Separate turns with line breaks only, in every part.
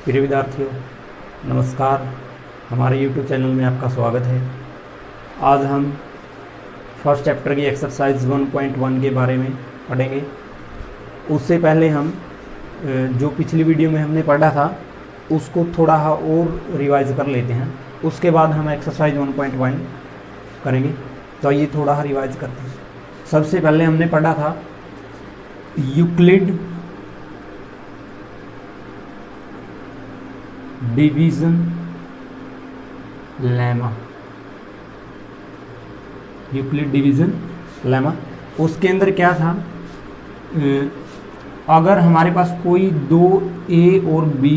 प्रिय विद्यार्थियों, नमस्कार। हमारे YouTube चैनल में आपका स्वागत है। आज हम फर्स्ट चैप्टर की एक्सरसाइज 1.1 के बारे में पढ़ेंगे। उससे पहले हम जो पिछली वीडियो में हमने पढ़ा था उसको थोड़ा और रिवाइज कर लेते हैं। उसके बाद हम एक्सरसाइज 1.1 करेंगे। तो ये थोड़ा रिवाइज करते हैं। सबसे पहले हमने पढ़ा था Euclid division lemma. Euclid division lemma, उसके अंदर क्या था, अगर हमारे पास कोई दो ए और बी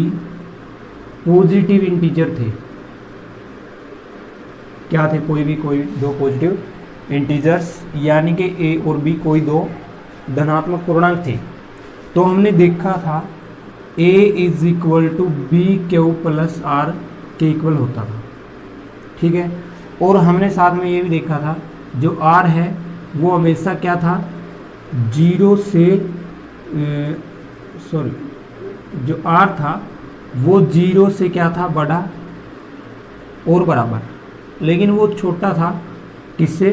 पॉजिटिव इंटीजर थे, क्या थे, कोई दो पॉजिटिव इंटीजर्स, यानी कि ए और बी कोई दो धनात्मक पूर्णांक थे, तो हमने देखा था a is equal to b q plus r के इक्वल होता था। ठीक है। और हमने साथ में ये भी देखा था जो r है वो हमेशा क्या था, जीरो से जो r था वो जीरो से क्या था, बड़ा और बराबर, लेकिन वो छोटा था किससे,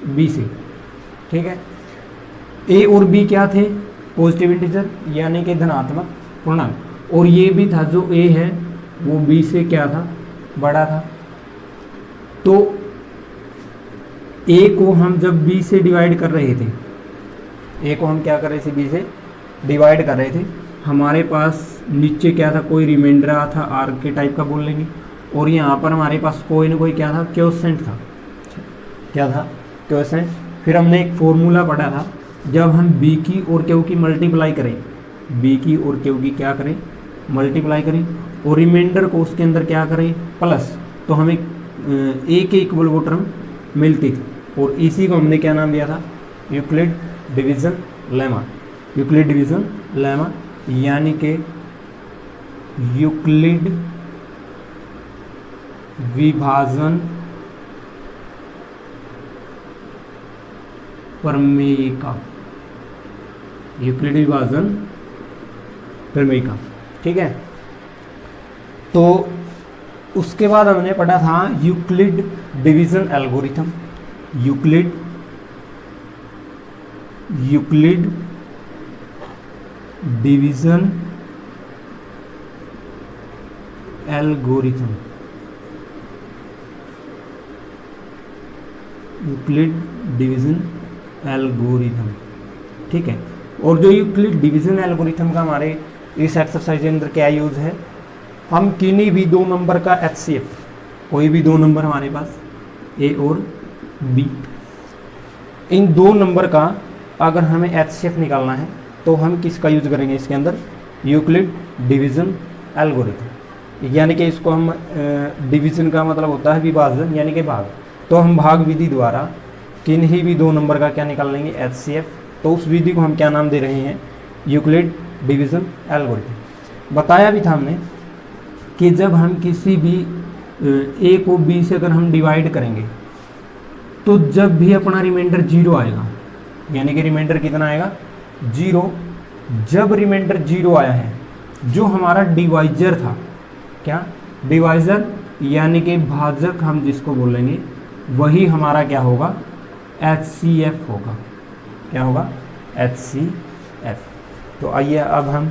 b से। ठीक है। a और b क्या थे, पॉजिटिव इंटीजर यानी कि धनात्मक पूर्णांक, और ये भी था जो a है वो b से क्या था, बड़ा था। तो a को हम जब b से डिवाइड कर रहे थे, a को हम क्या कर रहे थे, b से डिवाइड कर रहे थे, हमारे पास नीचे क्या था, कोई रिमाइंडर आ था r के टाइप का बोल लेंगे, और यहाँ पर हमारे पास कोई ना कोई क्या था, क्वोशिएंट था। क्या था, क्वोशिएंट। फिर हमने एक फॉर्मूला पढ़ा था, जब हम b की और q की मल्टीप्लाई करें, b की और q की क्या करें, मल्टीप्लाई करें, और रिमाइंडर को उसके अंदर क्या करें, प्लस, तो हमें a के इक्वल वो टर्म मिलती थी, और इसी को हमने क्या नाम दिया था, Euclid division lemma. Euclid division lemma यानी कि यूक्लिड विभाजन प्रमेय का, यूक्लिड विभाजन प्रमेय का। ठीक है। तो उसके बाद हमने पढ़ा था Euclid division algorithm. Euclid division algorithm, Euclid division algorithm. ठीक है। और जो यूक्लिड डिवीजन एल्गोरिथम का हमारे इस एक्सरसाइज के अंदर क्या यूज़ है, हम किन्हीं भी दो नंबर का HCF, कोई भी दो नंबर हमारे पास A और B, इन दो नंबर का अगर हमें HCF निकालना है तो हम किसका यूज करेंगे इसके अंदर, यूक्लिड डिवीजन एल्गोरिथम। यानी कि इसको हम डिवीजन का मतलब होता है विभाजन यानी कि भाग, तो हम भाग विधि द्वारा किन्हीं भी दो नंबर का क्या निकाल लेंगे, HCF। तो उस विधि को हम क्या नाम दे रहे हैं, यूक्लिड डिवीजन एल्गोरिथम। बताया भी था हमने कि जब हम किसी भी a को b से अगर हम डिवाइड करेंगे तो जब भी अपना रिमाइंडर जीरो आएगा, यानी कि रिमाइंडर कितना आएगा, जीरो। जब रिमाइंडर जीरो आया है, जो हमारा डिवाइजर था, क्या, डिवाइजर यानी कि भाजक हम जिसको बोलेंगे, वही हमारा क्या होगा, HCF होगा। क्या होगा, HCF। तो आइए अब हम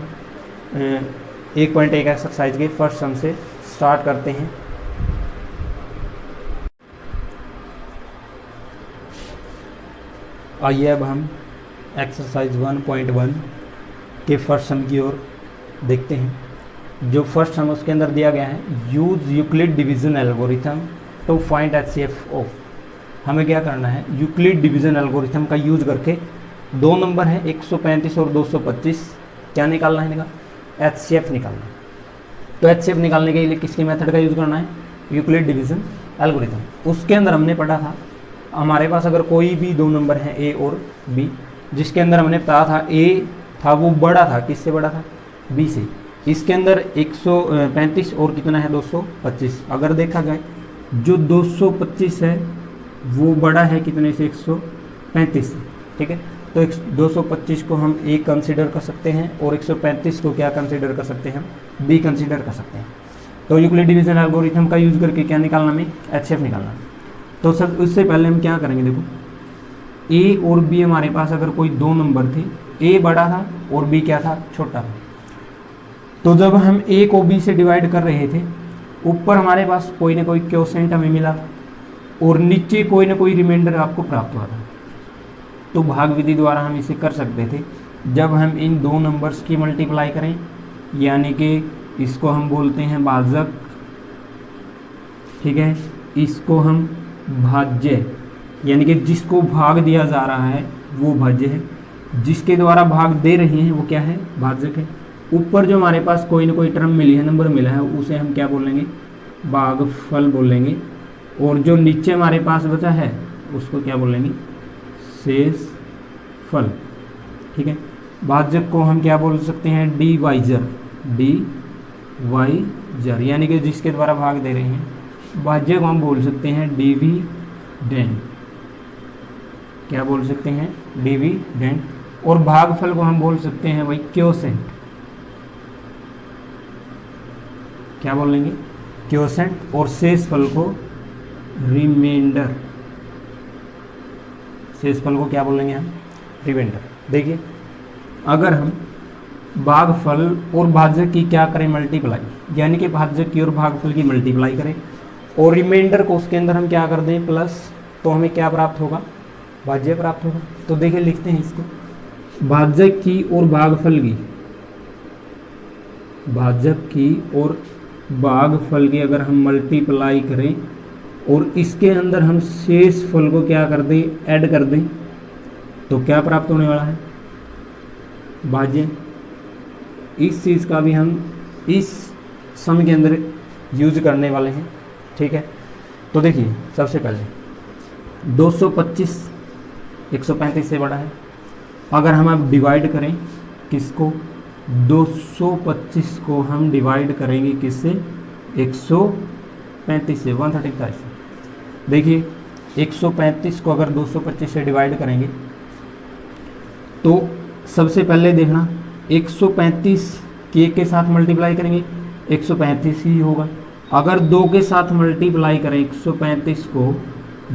1.1 एक्सरसाइज के फर्स्ट सम से स्टार्ट करते हैं। आइए अब हम एक्सरसाइज 1.1 के फर्स्ट सम की ओर देखते हैं। जो फर्स्ट सम उसके अंदर दिया गया है, use Euclid division algorithm to find HCF of. हमें क्या करना है, यूक्लिड डिवीजन एल्गोरिथम का यूज करके दो नंबर है 135 और 225, क्या निकालना है इनका, HCF निकालना है। तो HCF निकालने के लिए किसकी मेथड का यूज करना है, यूक्लिड डिवीजन एल्गोरिथम। उसके अंदर हमने पढ़ा था, हमारे पास अगर कोई भी दो नंबर हैं A और B, जिसके अंदर हमने बताया था A था वो बड़ा था, किससे बड़ा था, B से। इसके अंदर 135 और कितना है, 225। अगर देखा जाए जो 225 है वो बड़ा है कितने से, 135 से। ठीक है। तो 225 को हम ए कंसिडर कर सकते हैं और 135 को क्या कंसिडर कर सकते हैं, बी कंसिडर कर सकते हैं। तो यूक्लिड डिवीजन एल्गोरिथम का यूज़ करके क्या निकालना हमें, एचसीएफ निकालना। तो सब उससे पहले हम क्या करेंगे, देखो ए और बी हमारे पास अगर कोई दो नंबर थे, ए बड़ा था और बी क्या था, छोटा था, तो जब हम ए को बी से डिवाइड कर रहे थे, ऊपर हमारे पास कोई ना कोई क्वोशिएंट हमें मिला और नीचे कोई ना कोई रिमाइंडर आपको प्राप्त हुआ था। तो भाग विधि द्वारा हम इसे कर सकते थे, जब हम इन दो नंबर्स की मल्टीप्लाई करें, यानी कि इसको हम बोलते हैं भाजक, ठीक है, इसको हम भाज्य, यानी कि जिसको भाग दिया जा रहा है वो भाज्य है, जिसके द्वारा भाग दे रहे हैं वो क्या है, भाजक है। ऊपर जो हमारे पास कोई ना कोई टर्म मिली है, नंबर मिला है, उसे हम क्या बोलेंगे, भागफल बोलेंगे। और जो नीचे हमारे पास बचा है उसको क्या बोलेंगे, शेष फल, ठीक है। भाजक को हम क्या बोल सकते हैं, डिवाइजर, डिवाइजर, यानी कि जिसके द्वारा भाग दे रहे हैं। भाज्य को हम बोल सकते हैं डिविडेंड, क्या बोल सकते हैं, डिविडेंड। और भागफल को हम बोल सकते हैं भाई क्वोशिएंट, क्या बोलेंगे, क्वोशिएंट। और शेष फल को रिमाइंडर, शेष फल को क्या बोलेंगे हम, रिमाइंडर। देखिए अगर हम भागफल और भाजक की क्या करें, मल्टीप्लाई, यानी कि भाजक की और भागफल की मल्टीप्लाई करें और रिमाइंडर को उसके अंदर हम क्या कर दें, प्लस, तो हमें क्या प्राप्त होगा, भाज्य प्राप्त होगा। तो देखिए लिखते हैं इसको, भाजक की और भागफल की, भाजक की और भागफल की अगर हम मल्टीप्लाई करें और इसके अंदर हम शेष फल को क्या कर दें, ऐड कर दें, तो क्या प्राप्त होने वाला है, भाज्य। इस चीज़ का भी हम इस सम के अंदर यूज करने वाले हैं, ठीक है। तो देखिए सबसे पहले 225 135 से बड़ा है, अगर हम अब डिवाइड करें किसको, 225 को हम डिवाइड करेंगे किससे, 135 से, 135 से। देखिए 135 को अगर 225 से डिवाइड करेंगे तो सबसे पहले देखना 135 के साथ मल्टीप्लाई करेंगे 135 ही होगा। अगर 2 के साथ मल्टीप्लाई करें 135 को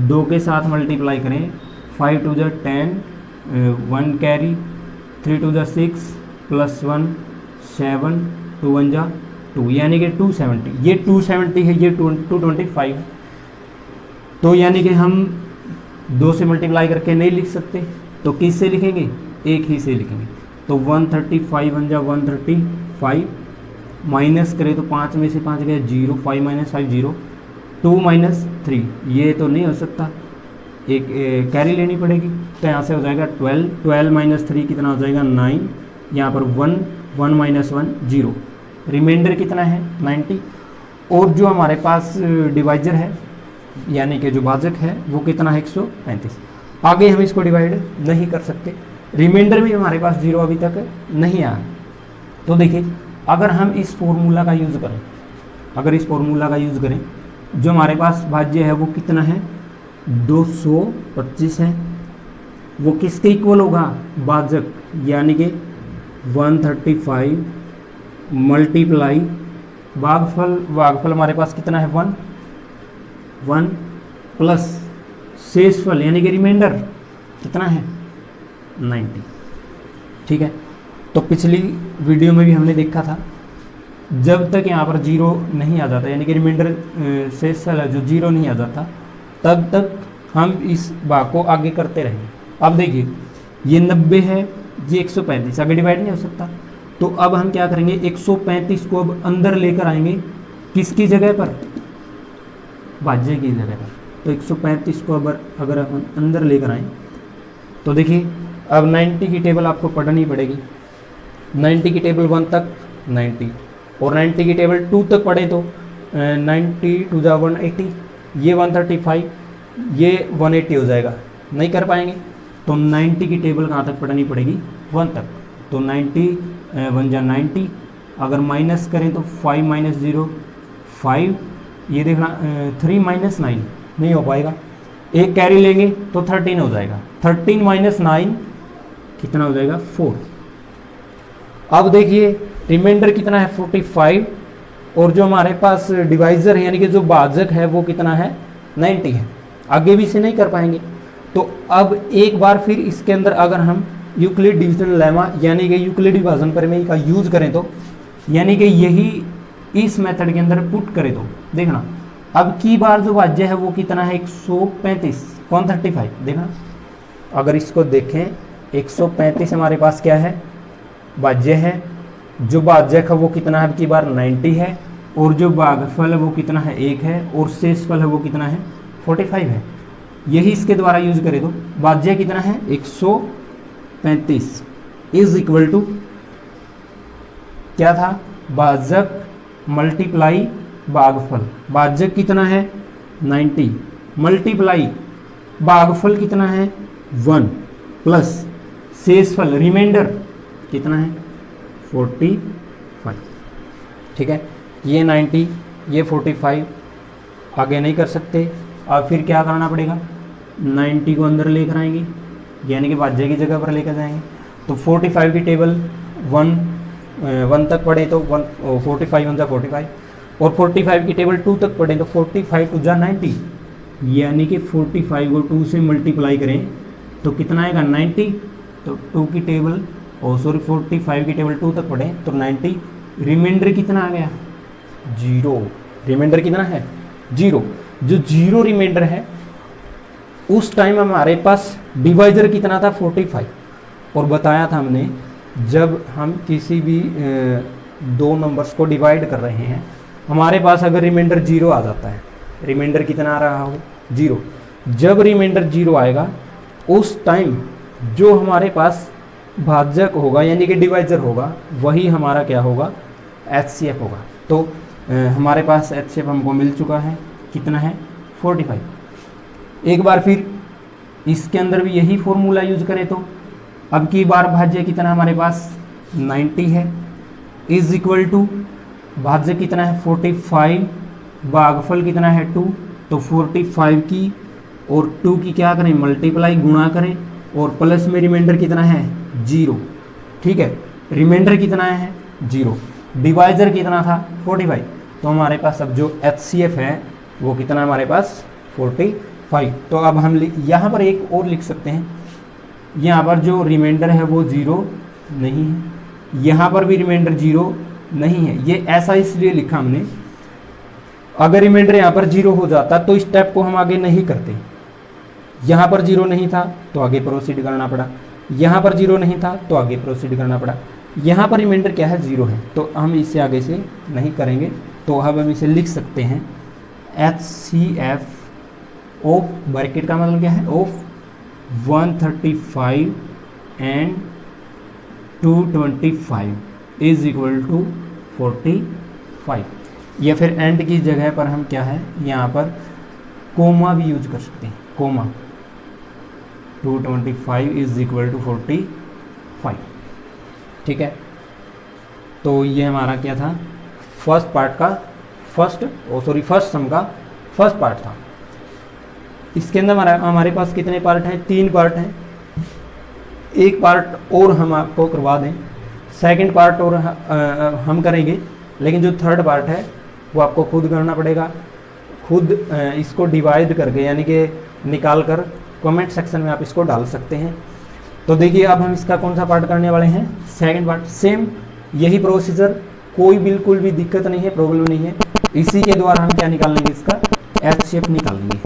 2 के साथ मल्टीप्लाई करें, 5 टू ज़ 10, 1 कैरी, 3 टू ज़ 6 प्लस 1 7, 2 1 ज़ 2, यानी कि 270। ये 270 है, ये 225 है। तो यानी कि हम 2 से मल्टीप्लाई करके नहीं लिख सकते, तो किस से लिखेंगे, एक ही से लिखेंगे। तो 135 1 ज़ 135, माइनस करें तो 5 में से 5 गया 0, 5 माइनस 5 0, 2 माइनस 3, ये तो नहीं हो सकता, एक कैरी लेनी पड़ेगी। तो यहाँ से हो जाएगा 12, 12 माइनस 3 कितना हो जाएगा 9, यहाँ पर 1, 1 माइनस 1 0, रिमाइंडर कितना है 90। और जो हमारे पास डिवाइजर है यानी कि जो भाजक है वो कितना है 135। आगे हम इसको डिवाइड नहीं कर सकते, रिमाइंडर भी हमारे पास 0 अभी तक नहीं आया। तो देखिए अगर हम इस फॉर्मूला का यूज़ करें, अगर इस फॉर्मूला का यूज़ करें, जो हमारे पास भाज्य है वो कितना है 225 है, वो किसके इक्वल होगा, भाजक, यानी कि 135 मल्टीप्लाई भागफल, भागफल हमारे पास कितना है 1 प्लस शेषफल यानी कि रिमाइंडर कितना है 90, ठीक है। तो पिछली वीडियो में भी हमने देखा था, जब तक यहाँ पर 0 नहीं आ जाता, यानी कि रिमाइंडर शेषफल जो 0 नहीं आ जाता, तब तक हम इस भाग को आगे करते रहेंगे। अब देखिए ये 90 है, ये 135, आगे डिवाइड नहीं हो सकता। तो अब हम क्या करेंगे, 135 को अब अंदर लेकर आएंगे, किसकी जगह पर, भाज्य की जगह पर। तो 135 को अगर हम अंदर लेकर आएँ तो देखिए अब 90 की टेबल आपको पढ़नी पड़ेगी। 90 की टेबल 1 तक 90 और 90 की टेबल 2 तक पढ़े तो 90 2 ज़ा 180, ये 135, ये 180 हो जाएगा, नहीं कर पाएंगे। तो 90 की टेबल कहाँ तक पढ़नी पड़ेगी 1 तक। तो 90 1 ज़ा 90, अगर माइनस करें तो 5 माइनस 0 5, ये देखना 3 माइनस 9 नहीं हो पाएगा, एक कैरी लेंगे तो 13 हो जाएगा, 13 माइनस 9 कितना हो जाएगा 4। अब देखिए रिमाइंडर कितना है 45, और जो हमारे पास डिवाइजर है यानी कि जो भाजक है वो कितना है 90 है। आगे भी इसे नहीं कर पाएंगे। तो अब एक बार फिर इसके अंदर अगर हम यूक्लिड डिवीजन लेमा यानी कि यूक्लिड विभाजन प्रमेय का यूज करें तो यानी कि यही इस मेथड के अंदर पुट करें तो देखना अब की बार जो भाज्य है वो कितना है 135 कौन 35 देखना। अगर इसको देखें 135 हमारे पास क्या है भाज्य है, जो भाज्यक है वो कितना है की बार 90 है, और जो भागफल है वो कितना है 1 है, और शेषफल है वो कितना है 45 है। यही इसके द्वारा यूज करें तो भाज्य कितना है 135 इज इक्वल टू क्या था भाजक मल्टीप्लाई भागफल। भाजक कितना है 90 मल्टीप्लाई भागफल कितना है 1 प्लस शेषफल रिमाइंडर कितना है 45। ठीक है, ये 90 ये 45 आगे नहीं कर सकते। अब फिर क्या करना पड़ेगा 90 को अंदर लेकर आएंगे यानी कि भाज्य की जगह पर लेकर जाएंगे। तो 45 की टेबल 1 तक पढ़े तो 45 1 जा 45, और 45 की टेबल 2 तक पढ़े तो 45 2 जा 90 यानी कि 45 को 2 से मल्टीप्लाई करें तो कितना आएगा 90। तो 2 की टेबल 45 की टेबल 2 तक पढ़े तो 90। रिमाइंडर कितना आ गया 0। रिमाइंडर कितना है 0। जो 0 रिमाइंडर है उस टाइम हमारे पास डिवाइजर कितना था 45, और बताया था हमने जब हम किसी भी दो नंबर्स को डिवाइड कर रहे हैं हमारे पास अगर रिमाइंडर 0 आ जाता है, रिमाइंडर कितना आ रहा हो 0, जब रिमाइंडर 0 आएगा उस टाइम जो हमारे पास भाजक होगा यानी कि डिवाइजर होगा वही हमारा क्या होगा HCF होगा। तो हमारे पास HCF हमको मिल चुका है कितना है 45। एक बार फिर इसके अंदर भी यही फॉर्मूला यूज करें तो अब की बार भाज्य कितना हमारे पास 90 है इज इक्वल टू भाज्य कितना है 45, भागफल कितना है 2, तो 45 की और 2 की क्या करें मल्टीप्लाई गुणा करें, और प्लस में रिमाइंडर कितना है 0। ठीक है, रिमाइंडर कितना है 0, डिवाइजर कितना था 45, तो हमारे पास अब जो HCF है वो कितना हमारे पास 45। तो अब हम यहाँ पर एक और लिख सकते हैं, यहाँ पर जो रिमाइंडर है वो 0 नहीं है, यहाँ पर भी रिमाइंडर 0 नहीं है। ये ऐसा इसलिए लिखा हमने, अगर रिमाइंडर यहाँ पर 0 हो जाता तो इस स्टेप को हम आगे नहीं करते। यहाँ पर 0 नहीं था तो आगे प्रोसीड करना पड़ा, यहाँ पर 0 नहीं था तो आगे प्रोसीड करना पड़ा। यहाँ पर रिमाइंडर क्या है 0 है तो हम इसे आगे से नहीं करेंगे। तो अब हम इसे लिख सकते हैं HCF ऑफ ब्रैकेट का मतलब क्या है of 135 and 225 is equal to 45, या फिर एंड की जगह पर हम क्या है यहाँ पर कोमा भी यूज कर सकते हैं, कोमा 225 इज इक्वल टू 45। ठीक है, तो ये हमारा क्या था फर्स्ट पार्ट का फर्स्ट सम का फर्स्ट पार्ट था। इसके अंदर हमारे पास कितने पार्ट हैं 3 पार्ट हैं। एक पार्ट और हम आपको करवा दें, सेकंड पार्ट और हम करेंगे, लेकिन जो थर्ड पार्ट है वो आपको खुद करना पड़ेगा, खुद इसको डिवाइड करके यानी कि निकाल कर कमेंट सेक्शन में आप इसको डाल सकते हैं। तो देखिए अब हम इसका कौन सा पार्ट करने वाले हैं सेकंड पार्ट। सेम यही प्रोसीजर, कोई बिल्कुल भी दिक्कत नहीं है, प्रॉब्लम नहीं है। इसी के द्वारा हम क्या निकाल लेंगे इसका HCF निकाल लेंगे।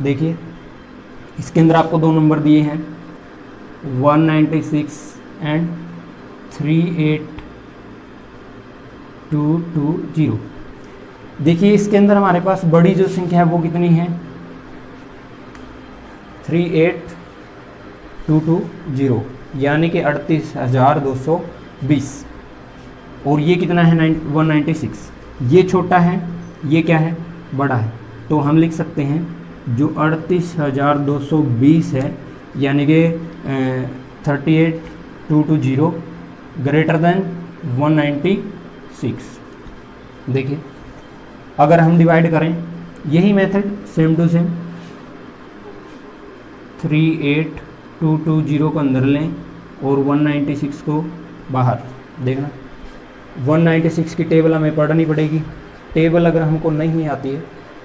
देखिए इसके अंदर आपको 2 नंबर दिए हैं 196 एंड 38220। देखिए इसके अंदर हमारे पास बड़ी जो संख्या है वो कितनी है 38220 यानी कि 38,220, और ये कितना है 196। ये छोटा है, ये क्या है बड़ा है, तो हम लिख सकते हैं जो 38,220 है यानी कि 38220 ग्रेटर देन 196। देखिए अगर हम डिवाइड करें यही मेथड सेम टू सेम 38220 को अंदर लें और 196 को बाहर, देखना 196 की टेबल हमें पढ़नी पड़ेगी। टेबल अगर हमको नहीं आती है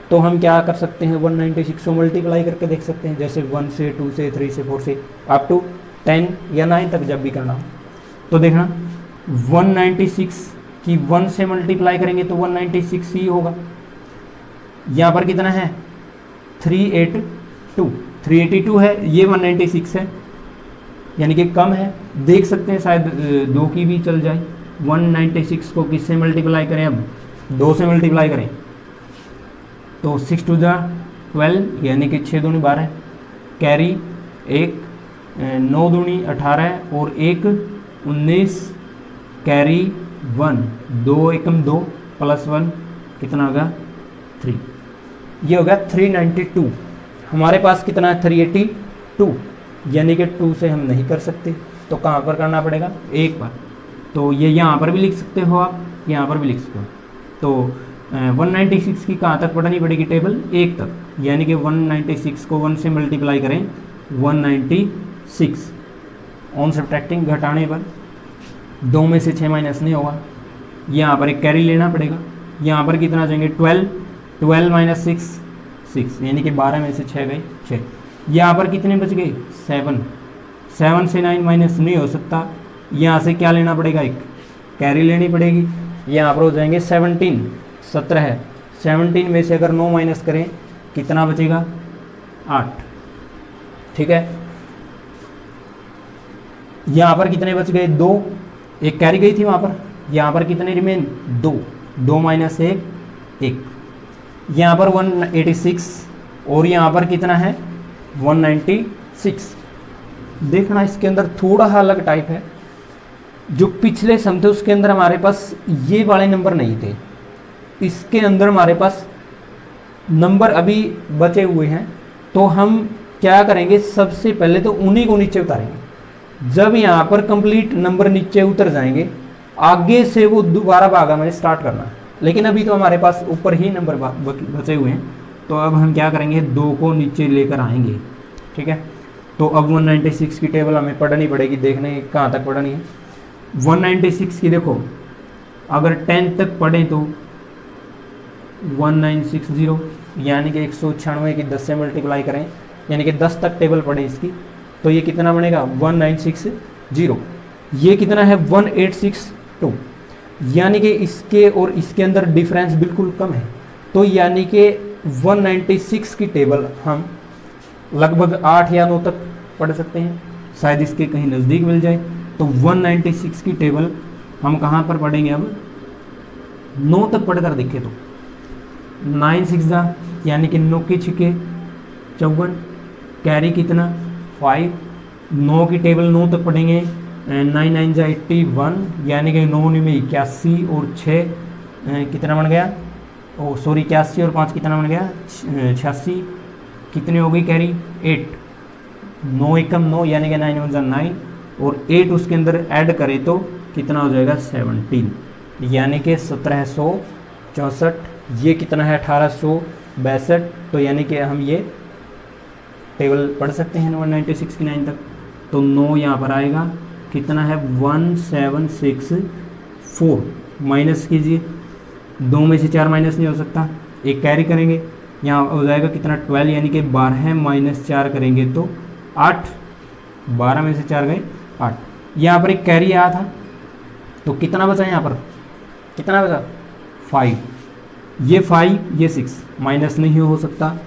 तो हम क्या कर सकते हैं, 196 को मल्टीप्लाई करके देख सकते हैं, जैसे 1 से 2 से 3 से 4 से अप टू 10 या 9 तक जब भी करना हो। तो देखना 196 की 1 से मल्टीप्लाई करेंगे तो 196 ही होगा। यहाँ पर कितना है 382 है, ये 196 है, यानी कि कम है। देख सकते हैं शायद 2 की भी चल जाए। 196 को किससे मल्टीप्लाई करें, अब 2 से मल्टीप्लाई करें तो 6 2 12 यानी कि 6 दूनी 12, कैरी 1, 9 दूनी 18 और 1 19, कैरी 1, 2 एकम 2 प्लस 1 कितना होगा 3, ये होगा 392। हमारे पास कितना है 382, यानी कि 2 से हम नहीं कर सकते तो कहाँ पर करना पड़ेगा, 1 पर। तो ये यहाँ पर भी लिख सकते हो आप, यहाँ पर भी लिख सकते हो। तो 196 की कहाँ तक पढ़नी पड़ेगी टेबल, 1 तक, यानी कि 196 को 1 से मल्टीप्लाई करें 196। ऑन सब्ट्रैक्टिंग घटाने पर 2 में से 6 माइनस नहीं होगा, यहाँ पर एक कैरी लेना पड़ेगा। यहाँ पर कितना जाएंगे 12 माइनस 6 यानी कि 12 में से 6 गए 6। यहाँ पर कितने बच गए 7 से 9 माइनस नहीं हो सकता, यहाँ से क्या लेना पड़ेगा, एक कैरी लेनी पड़ेगी। यहाँ पर हो जाएंगे 17 है, 17 में से अगर 9 माइनस करें कितना बचेगा 8, ठीक है। यहाँ पर कितने बच गए 2, एक कैरी गई थी वहाँ पर, यहाँ पर कितने रिमेन 2 माइनस 1। यहाँ पर 186 और यहाँ पर कितना है 196। देखना इसके अंदर थोड़ा अलग टाइप है, जो पिछले सम थे उसके अंदर हमारे पास ये वाले नंबर नहीं थे, इसके अंदर हमारे पास नंबर अभी बचे हुए हैं। तो हम क्या करेंगे, सबसे पहले तो उन्हीं को नीचे उतारेंगे। जब यहाँ पर कंप्लीट नंबर नीचे उतर जाएंगे आगे से वो दोबारा भागा में स्टार्ट करना है, लेकिन अभी तो हमारे पास ऊपर ही नंबर बचे हुए हैं। तो अब हम क्या करेंगे 2 को नीचे लेकर आएंगे, ठीक है। तो अब 196 की टेबल हमें पढ़नी पड़ेगी, देखने कहाँ तक पढ़नी है 196 की। देखो अगर 10 तक पढ़ें तो 1960 यानी कि 196 की 10 से मल्टीप्लाई करें, यानी कि 10 तक टेबल पढ़े इसकी, तो ये कितना बनेगा 1960। ये कितना है 1862, यानी कि इसके और इसके अंदर डिफरेंस बिल्कुल कम है। तो यानी कि 196 की टेबल हम लगभग 8 या 9 तक पढ़ सकते हैं, शायद इसके कहीं नज़दीक मिल जाए। तो 196 की टेबल हम कहाँ पर पढ़ेंगे, अब 9 तक पढ़कर देखें तो 9 6 यानी कि 9 के 6 54, कैरी कितना 5, 9 की टेबल 9 तक पढ़ेंगे 9 9 81 यानी कि 9 में 81 और 6 कितना बन गया, ओ सॉरी 81 और 5 कितना बन गया 86, कितनी हो गई कैरी 8, 9 एकम 9 यानी कि 9 1 9 और 8 उसके अंदर ऐड करें तो कितना हो जाएगा 17 यानी कि 1764। ये कितना है 1862, तो यानी कि हम ये टेबल पढ़ सकते हैं 196 की 9 तक। तो 9 यहाँ पर आएगा, कितना है 1764, माइनस कीजिए 2 में से 4 माइनस नहीं हो सकता, एक कैरी करेंगे यहाँ हो जाएगा कितना 12 यानी कि 12 माइनस 4 करेंगे तो 8, 12 में से 4 गए 8। यहाँ पर एक कैरी आया था तो कितना बचा, यहाँ पर कितना बचा 5, ये 5 ये 6 माइनस नहीं हो सकता।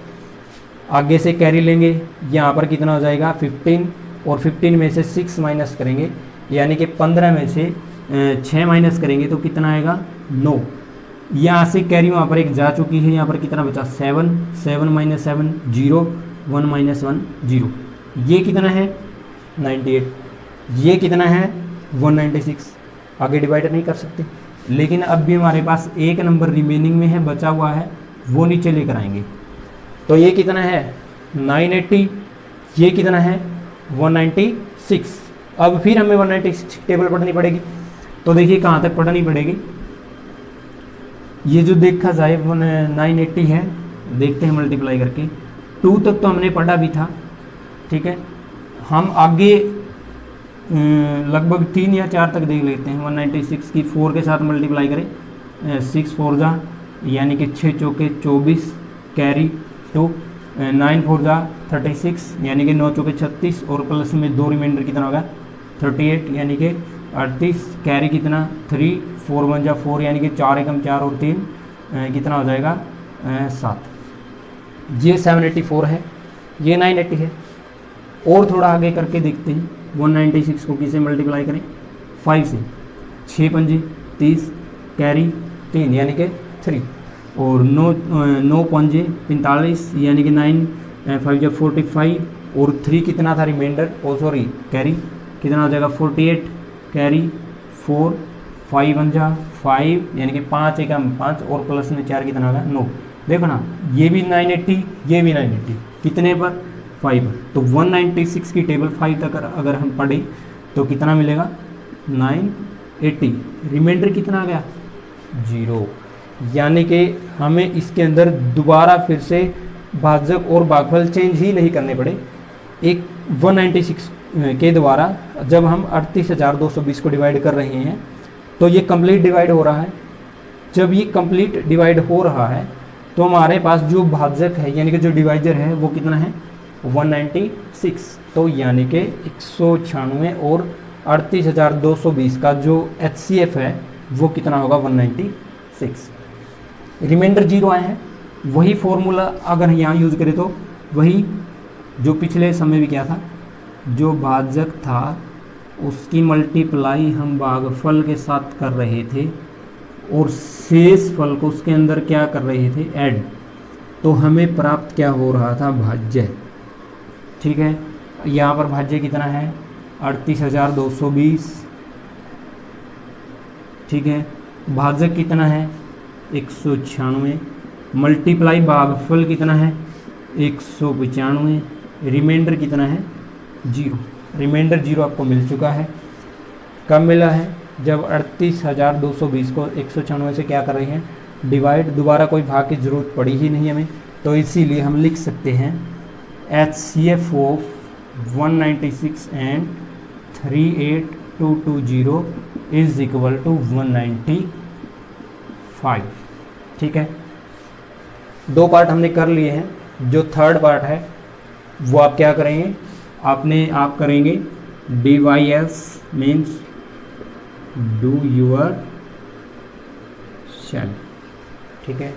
आगे से कैरी लेंगे, यहाँ पर कितना हो जाएगा 15 और 15 में से 6 माइनस करेंगे यानी कि 15 में से 6 माइनस करेंगे तो कितना आएगा 9। यहाँ से कैरी वहाँ पर एक जा चुकी है, यहाँ पर कितना बचा 7, 7 माइनस 7 0, 1 माइनस 1 0, ये कितना है 98, ये कितना है 196। आगे डिवाइड नहीं कर सकते, लेकिन अब भी हमारे पास एक नंबर रिमेनिंग में है, बचा हुआ है, वो नीचे लेकर आएंगे। तो ये कितना है 980, ये कितना है 196। अब फिर हमें 196 टेबल पढ़नी पड़ेगी। तो देखिए कहाँ तक पढ़नी पड़ेगी, ये जो देखा जाए 980 है, देखते हैं मल्टीप्लाई करके। 2 तक तो हमने पढ़ा भी था, ठीक है। हम आगे लगभग 3 या 4 तक देख लेते हैं। 196 की 4 के साथ मल्टीप्लाई करें, 6 4 जा यानी कि 6 चौके 24 कैरी टू, 9 4 जा 36 यानी कि 9 चौके 36 और प्लस में 2 रिमाइंडर कितना होगा 38 यानी कि 38 कैरी कितना 3 4 1 जा 4 यानी कि 4 एकम 4 और 3 कितना हो जाएगा 7। ये 784 है, ये 980 है। और थोड़ा आगे करके देखते हैं। 196 को किसे मल्टीप्लाई करें 5 से, 6 पंजे 30 कैरी 3 यानी कि 3 और 9 पंजे 45 यानी कि 9 5 जा 45 और 3 कितना था रिमाइंडर सॉरी कैरी कितना हो जाएगा 48 कैरी 4 5 1 जा 5 यानी कि 5 एकम 5 और प्लस में 4 कितना होगा 9। देखो ना, ये भी 980 ये भी 980 कितने पर 5 पर। तो 196 की टेबल 5 तक अगर हम पढ़ें तो कितना मिलेगा 980। रिमाइंडर कितना आ गया 0, यानी कि हमें इसके अंदर दोबारा फिर से भाजक और भागफल चेंज ही नहीं करने पड़े। एक 196 के द्वारा जब हम 38,220 को डिवाइड कर रहे हैं तो ये कंप्लीट डिवाइड हो रहा है। जब ये कंप्लीट डिवाइड हो रहा है तो हमारे पास जो भाजक है यानी कि जो डिवाइजर है वो कितना है 196। तो यानी कि 196 और 38,220 का जो HCF है वो कितना होगा 196। रिमाइंडर 0 आए हैं, वही फॉर्मूला अगर यहाँ यूज़ करें तो वही जो पिछले समय भी किया था। जो भाजक था उसकी मल्टीप्लाई हम भागफल के साथ कर रहे थे और शेष फल को उसके अंदर क्या कर रहे थे ऐड, तो हमें प्राप्त क्या हो रहा था भाज्य। ठीक है, यहाँ पर भाज्य कितना है 38,220। ठीक है, भाजक कितना है 196, मल्टीप्लाई भागफल कितना है 195, रिमाइंडर कितना है 0। रिमाइंडर 0 आपको मिल चुका है। कब मिला है जब 38,220 को 196 से क्या कर रहे हैं डिवाइड, दोबारा कोई भाग की ज़रूरत पड़ी ही नहीं हमें, तो इसीलिए हम लिख सकते हैं HCF of 196 and 38220 is equal to 195। ठीक है, 2 पार्ट हमने कर लिए हैं। जो थर्ड पार्ट है वो आप क्या करेंगे आप करेंगे DYS means do your self. ठीक है।